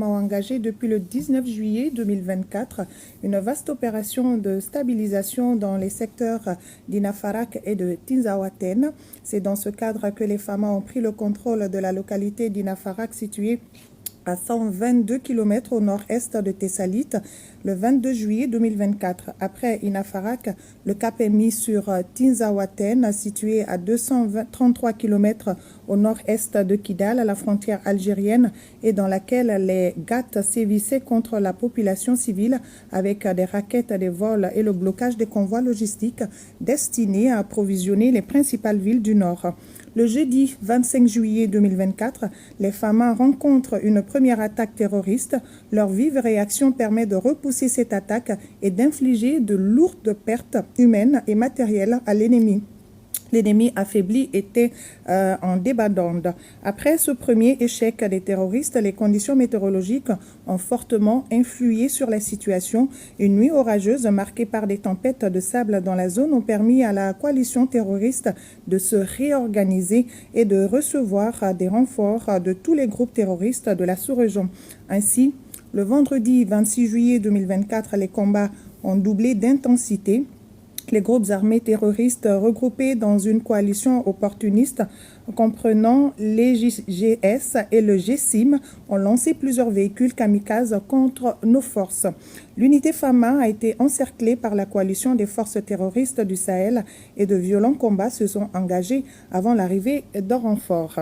FAMA ont engagé depuis le 19 juillet 2024 une vaste opération de stabilisation dans les secteurs d'Inafarak et de Tinzaouaten. C'est dans ce cadre que les FAMA ont pris le contrôle de la localité d'Inafarak située à 122 km au nord-est de Tessalit le 22 juillet 2024. Après Inafarak, le cap est mis sur Tinzaouaten, situé à 233 km au nord-est de Kidal, à la frontière algérienne, et dans laquelle les GAT sévissaient contre la population civile avec des raquettes, des vols et le blocage des convois logistiques destinés à approvisionner les principales villes du nord. Le jeudi 25 juillet 2024, les FAMA rencontrent une première attaque terroriste. Leur vive réaction permet de repousser cette attaque et d'infliger de lourdes pertes humaines et matérielles à l'ennemi. L'ennemi affaibli était en débandade. Après ce premier échec des terroristes, les conditions météorologiques ont fortement influé sur la situation. Une nuit orageuse marquée par des tempêtes de sable dans la zone ont permis à la coalition terroriste de se réorganiser et de recevoir des renforts de tous les groupes terroristes de la sous-région. Ainsi, le vendredi 26 juillet 2024, les combats ont doublé d'intensité. Les groupes armés terroristes regroupés dans une coalition opportuniste comprenant les GS et le GSIM ont lancé plusieurs véhicules kamikazes contre nos forces. L'unité FAMA a été encerclée par la coalition des forces terroristes du Sahel et de violents combats se sont engagés avant l'arrivée de renforts.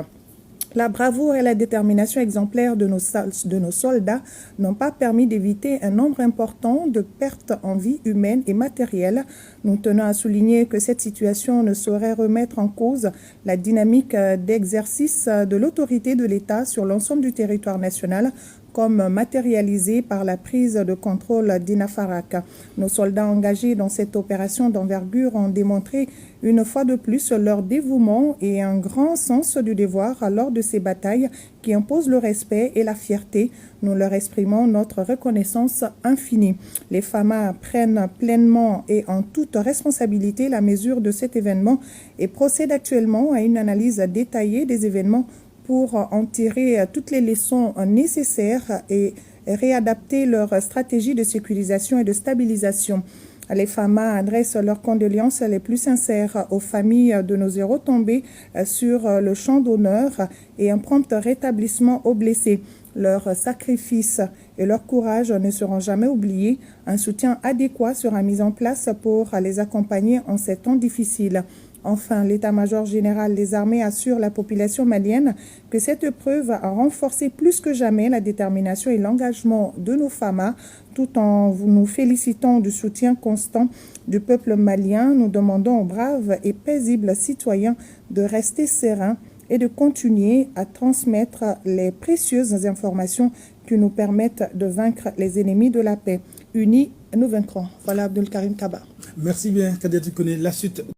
La bravoure et la détermination exemplaire de nos soldats n'ont pas permis d'éviter un nombre important de pertes en vie humaine et matérielle. Nous tenons à souligner que cette situation ne saurait remettre en cause la dynamique d'exercice de l'autorité de l'État sur l'ensemble du territoire national, comme matérialisé par la prise de contrôle d'Inafarak. Nos soldats engagés dans cette opération d'envergure ont démontré une fois de plus leur dévouement et un grand sens du devoir lors de ces batailles qui imposent le respect et la fierté. Nous leur exprimons notre reconnaissance infinie. Les FAMA prennent pleinement et en toute responsabilité la mesure de cet événement et procèdent actuellement à une analyse détaillée des événements pour en tirer toutes les leçons nécessaires et réadapter leur stratégie de sécurisation et de stabilisation. Les FAMA adressent leurs condoléances les plus sincères aux familles de nos héros tombés sur le champ d'honneur et un prompt rétablissement aux blessés. Leurs sacrifices et leur courage ne seront jamais oubliés. Un soutien adéquat sera mis en place pour les accompagner en ces temps difficiles. Enfin, l'état-major général des armées assure la population malienne que cette épreuve a renforcé plus que jamais la détermination et l'engagement de nos FAMA. Tout en nous félicitant du soutien constant du peuple malien, nous demandons aux braves et paisibles citoyens de rester sereins et de continuer à transmettre les précieuses informations qui nous permettent de vaincre les ennemis de la paix. Unis, nous vaincrons. Voilà Abdelkarim Kaba. Merci bien, Kadiatou Kone. La suite.